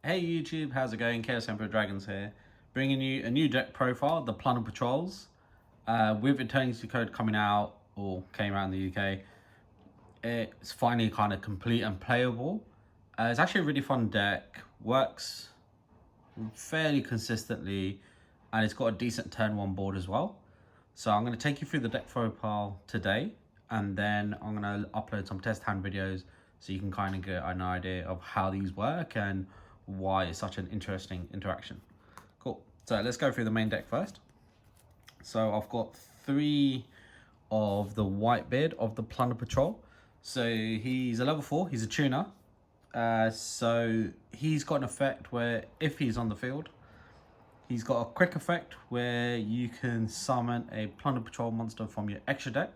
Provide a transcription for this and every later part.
Hey YouTube, how's it going? Chaos Emperor Dragons here, bringing you a new deck profile, the Plunder Patrols. With Eternity Code coming out, or came out in the UK, it's finally kind of complete and playable. It's actually a really fun deck, works fairly consistently, and it's got a decent turn one board as well. So I'm going to take you through the deck profile today, and then I'm going to upload some test hand videos so you can kind of get an idea of how these work and why it's such an interesting interaction. Cool. So let's go through the main deck first. So I've got 3 of the Whitebeard of the Plunder Patrol. So he's a level 4, he's a tuner. So he's got an effect where if he's on the field, he's got a quick effect where you can summon a Plunder Patrol monster from your extra deck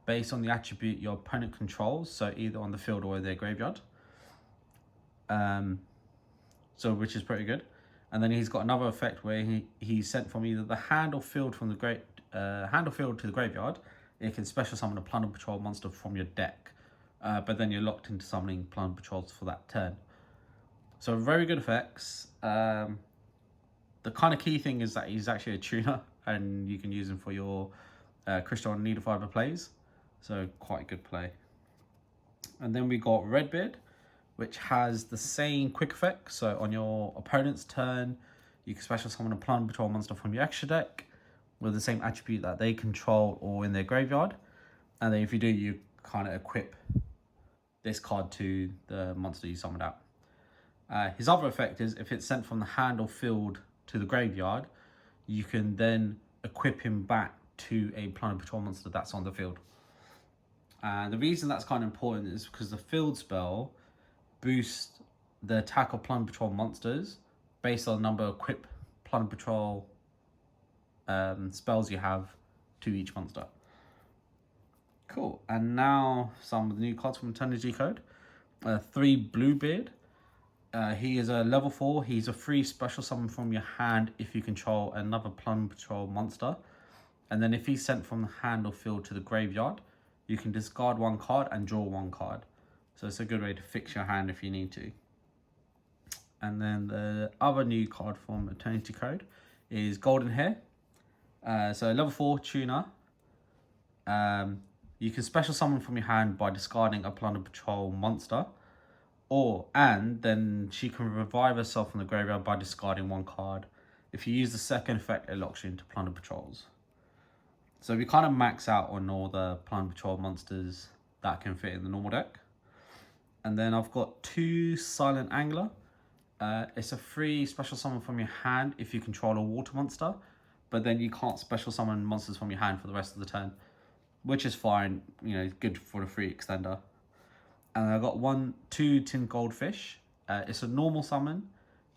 based on the attribute your opponent controls, so either on the field or their graveyard. Which is pretty good. And then he's got another effect where he's sent from either the hand or field from the hand or field to the graveyard. It can special summon a Plunder Patrol monster from your deck, but then you're locked into summoning Plunder Patrols for that turn. So very good effects. The kind of key thing is that he's actually a tuner, and you can use him for your Crystal Needle Fiber plays. So quite a good play. And then we got Redbeard, which has the same quick effect. So on your opponent's turn, you can special summon a Plunder Patrol monster from your extra deck with the same attribute that they control or in their graveyard. And then if you do, you kind of equip this card to the monster you summoned out. His other effect is if it's sent from the hand or field to the graveyard, you can then equip him back to a Plunder Patrol monster that's on the field. And the reason that's kind of important is because the field spell boosts the attack of Plunder Patrol monsters based on the number of equipped Plunder Patrol spells you have to each monster. Cool. And now some of the new cards from Eternity Code. 3 Bluebeard. He is a level 4. He's a free special summon from your hand if you control another Plunder Patrol monster. And then if he's sent from the hand or field to the graveyard, you can discard 1 card and draw 1 card. So it's a good way to fix your hand if you need to. And then the other new card from Eternity Code is Golden Hair. So level 4 tuner. You can special summon from your hand by discarding a Plunder Patrol monster. And then she can revive herself from the graveyard by discarding 1 card. If you use the second effect, it locks you into Plunder Patrols. So we kind of max out on all the Plunder Patrol monsters that can fit in the normal deck. And then I've got 2 Silent Angler. It's a free special summon from your hand if you control a water monster, but then you can't special summon monsters from your hand for the rest of the turn, which is fine, you know, good for the free extender. And I got 2 Tin Goldfish. It's a normal summon,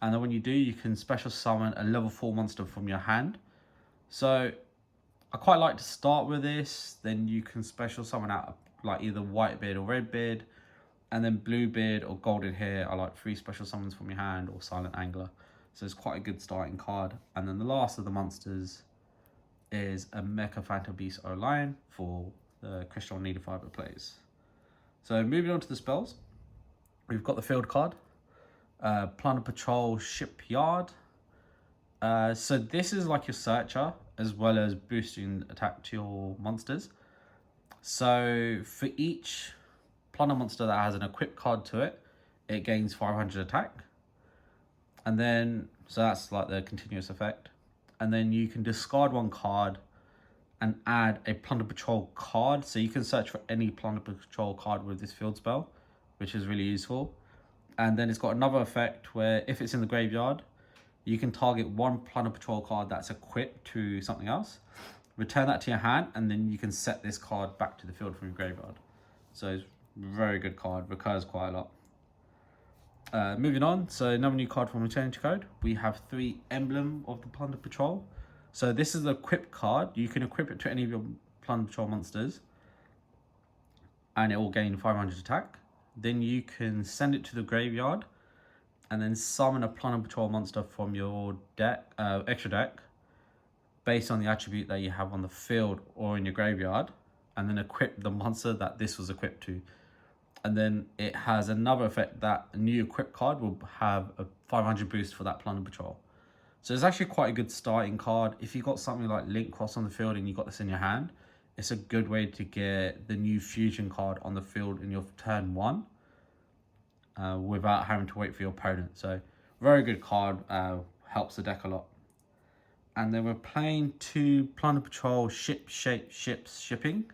and then when you do, you can special summon a level 4 monster from your hand. So I quite like to start with this, then you can special summon out like either Whitebeard or Redbeard, and then Bluebeard or Golden Hair are like 3 special summons from your hand or Silent Angler. So it's quite a good starting card. And then the last of the monsters is a Mecha Phantom Beast or Lion for the Crystal Needle Fiber plays. So moving on to the spells, we've got the field card, Plunder Patrol Shipyard. So this is like your searcher as well as boosting attack to your monsters. So for each Plunder monster that has an equipped card to it, it gains 500 attack. And then, so that's like the continuous effect. And then you can discard 1 card and add a Plunder Patrol card. So you can search for any Plunder Patrol card with this field spell, which is really useful. And then it's got another effect where if it's in the graveyard, you can target 1 Plunder Patrol card that's equipped to something else, return that to your hand, and then you can set this card back to the field from your graveyard. So it's a very good card, recurs quite a lot. Moving on, so another new card from Eternity Code. We have 3 Emblem of the Plunder Patrol. So this is the equipped card. You can equip it to any of your Plunder Patrol monsters, and it will gain 500 attack. Then you can send it to the graveyard, and then summon a Plunder Patrol monster from your deck, extra deck, based on the attribute that you have on the field or in your graveyard, and then equip the monster that this was equipped to. And then it has another effect that a new equipped card will have a 500 boost for that Plunder Patrol. So it's actually quite a good starting card. If you got something like Link Cross on the field and you got this in your hand, it's a good way to get the new fusion card on the field in your turn 1 without having to wait for your opponent. So very good card, helps the deck a lot. And then we're playing 2 Plunder Patrol ships shipping.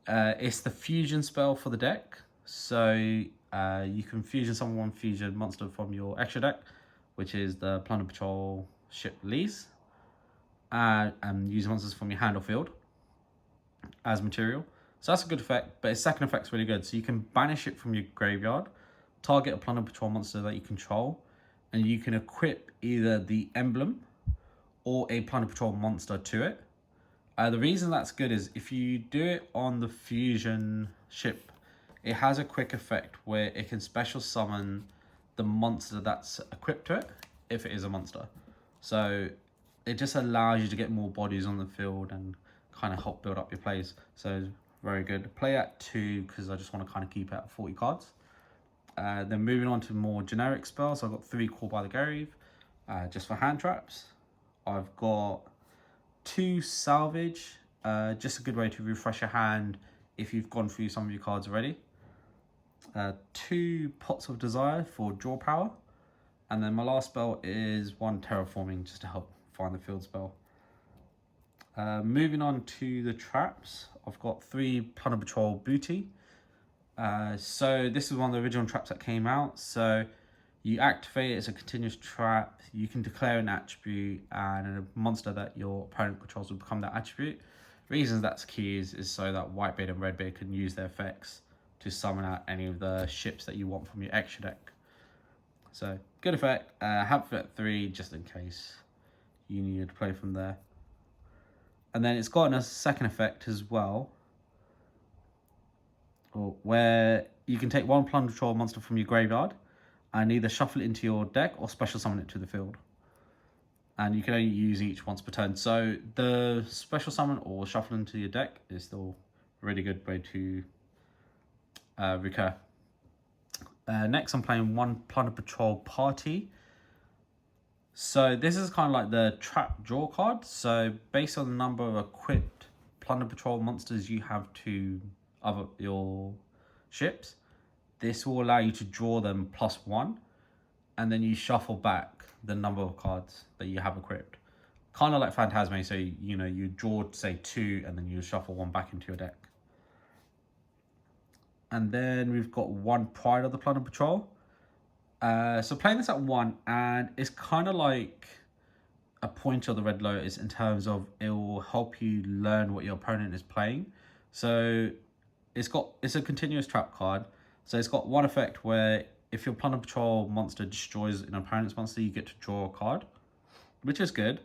It's the fusion spell for the deck. So you can fusion summon 1 fusion monster from your extra deck, which is the Plunder Patrol ship lease, and use monsters from your hand or field as material. So that's a good effect, but its second effect's really good. So you can banish it from your graveyard, target a Plunder Patrol monster that you control, and you can equip either the emblem or a Plunder Patrol monster to it. The reason that's good is if you do it on the fusion ship, it has a quick effect where it can special summon the monster that's equipped to it, if it is a monster. So it just allows you to get more bodies on the field and kind of help build up your plays. So very good. Play at 2 because I just want to kind of keep it at 40 cards. Then moving on to more generic spells, I've got 3 Call by the Grave, just for hand traps. I've got 2 Salvage, just a good way to refresh your hand if you've gone through some of your cards already. 2 Pots of Desire for draw power. And then my last spell is 1 Terraforming, just to help find the field spell. Moving on to the traps, I've got 3 Plunder Patrol Booty. So this is one of the original traps that came out. So you activate it as a continuous trap. You can declare an attribute, and a monster that your opponent controls will become that attribute. Reasons that's key is so that Whitebeard and Redbeard can use their effects to summon out any of the ships that you want from your extra deck. So good effect. Have it at 3 just in case you needed to play from there. And then it's got a second effect as well, where you can take 1 Plunder Patrol monster from your graveyard and either shuffle it into your deck or special summon it to the field. And you can only use each once per turn. So the special summon or shuffle into your deck is still a really good way to recur. Next, I'm playing 1 Plunder Patrol Party. So this is kind of like the trap draw card. So based on the number of equipped Plunder Patrol monsters you have to other your ships, this will allow you to draw them +1, and then you shuffle back the number of cards that you have equipped. Kind of like Phantasme, so you draw, say, 2, and then you shuffle 1 back into your deck. And then we've got 1 Pride of the Plunder Patrol. So playing this at 1, and it's kind of like a Pointer of the Red Lotus in terms of it will help you learn what your opponent is playing. So it's a continuous trap card. So it's got 1 effect where if your Plunder Patrol monster destroys an opponent's monster, you get to draw a card, which is good.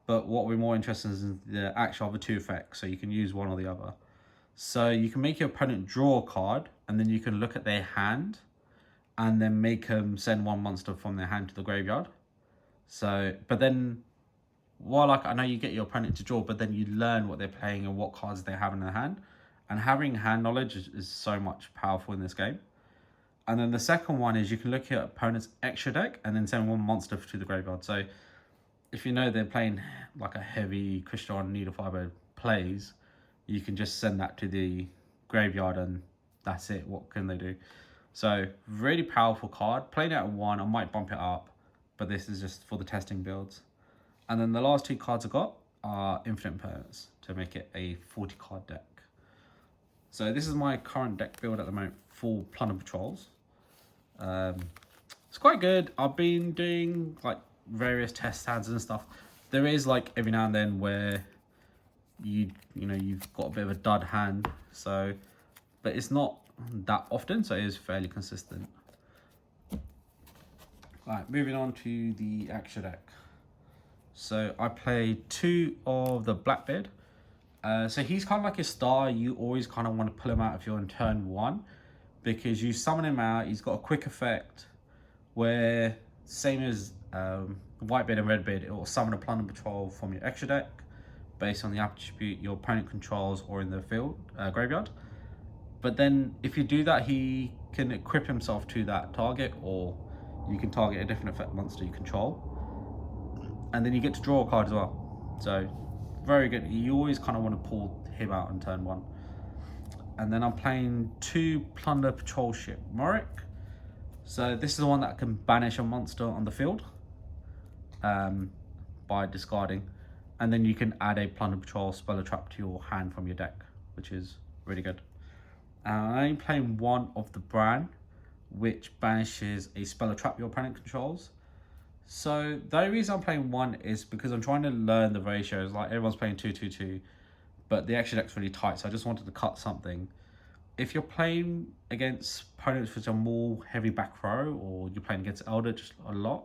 But what we're more interested in is the actual other 2 effects, so you can use one or the other. So you can make your opponent draw a card, and then you can look at their hand, and then make them send 1 monster from their hand to the graveyard. So, but then, while I know you get your opponent to draw, but then you learn what they're playing and what cards they have in their hand. And having hand knowledge is so much powerful in this game. And then the second one is you can look at your opponent's extra deck and then send 1 monster to the graveyard. So if you know they're playing like a heavy Crystal Needle Fiber plays, you can just send that to the graveyard and that's it. What can they do? So really powerful card. Playing it at 1, I might bump it up, but this is just for the testing builds. And then the last 2 cards I got are Infinite Impermanence to make it a 40 card deck. So this is my current deck build at the moment for Plunder Patrols. It's quite good. I've been doing like various test stands and stuff. There is like every now and then where you've got a bit of a dud hand. So, but it's not that often, so it is fairly consistent. Right, moving on to the extra deck. So I played 2 of the Blackbeard. So he's kind of like a star. You always kind of want to pull him out if you're in turn 1, because you summon him out. He's got a quick effect where, same as Whitebeard and Redbeard, it will summon a Plunder Patrol from your extra deck based on the attribute your opponent controls or in the field graveyard. But then if you do that, he can equip himself to that target, or you can target a different effect monster you control. And then you get to draw a card as well. So very good. You always kind of want to pull him out on turn 1. And then I'm playing 2 Plunder Patrol ship Morik. So this is the one that can banish a monster on the field by discarding. And then you can add a Plunder Patrol spell or trap to your hand from your deck, which is really good. I'm only playing 1 of the Bran, which banishes a spell or trap your opponent controls. So the only reason I'm playing 1 is because I'm trying to learn the ratios. Like everyone's playing 2-2-2, but the extra deck's really tight, so I just wanted to cut something. If you're playing against opponents which are more heavy back row, or you're playing against Eldritch a lot,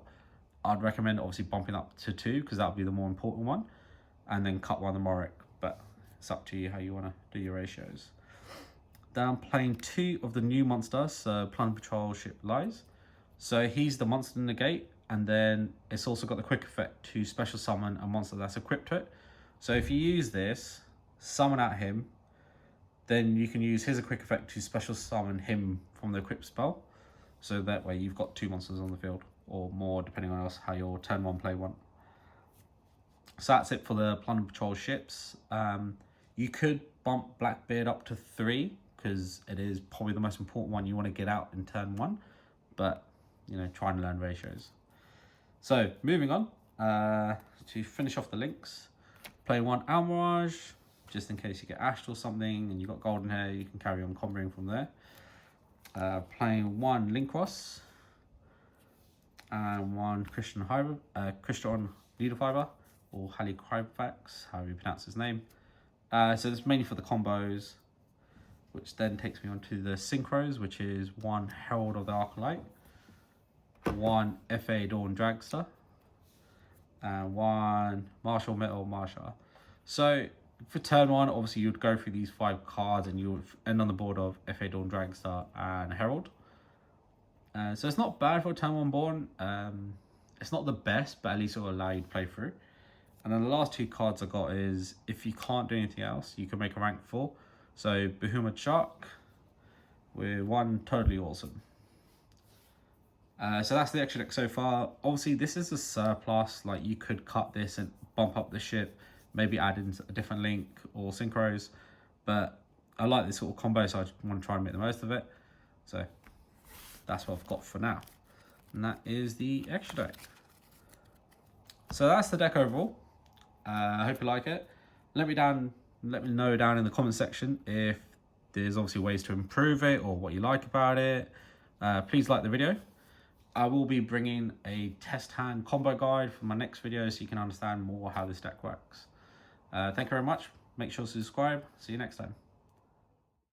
I'd recommend obviously bumping up to 2, because that would be the more important one, and then cut 1 of the Morik. But it's up to you how you want to do your ratios. Then I'm playing 2 of the new monsters, so Plunder Patrol ship Lies. So he's the monster in the gate, and then it's also got the quick effect to special summon a monster that's equipped to it. So if you use this, summon at him, then you can use his quick effect to special summon him from the equipped spell. So that way you've got 2 monsters on the field, or more depending on how your turn 1 play want. So that's it for the Plunder Patrol ships. You could bump Blackbeard up to 3, because it is probably the most important one you want to get out in turn 1. But, you know, try and learn ratios. So, moving on, to finish off the links. Play 1 Almirage, just in case you get ashed or something and you've got golden hair, you can carry on comboing from there. Playing 1 Linkross, and 1 Christian Needlefiber, or Halicryphax, however you pronounce his name. So this is mainly for the combos, which then takes me on to the synchros, which is 1 Herald of the Arclight, 1 FA Dawn Dragster, and 1 Martial Metal Marsha. So for turn 1, obviously you'd go through these 5 cards and you would end on the board of FA Dawn Dragster and Herald. So it's not bad for a turn 1 born. It's not the best, but at least it will allow you to play through. And then the last 2 cards I got is, if you can't do anything else, you can make a rank 4. So Behemoth Shark with 1 Totally Awesome. So that's the extra deck so far. Obviously this is a surplus, like you could cut this and bump up the ship, maybe add in a different link or synchros, but I like this sort of combo, so I just want to try and make the most of it. So that's what I've got for now, and that is the extra deck. So that's the deck overall. I hope you like it. Let me know down in the comment section if there's obviously ways to improve it or what you like about it. Please like the video. I will be bringing a test hand combo guide for my next video, so you can understand more how this deck works. Thank you very much. Make sure to subscribe. See you next time.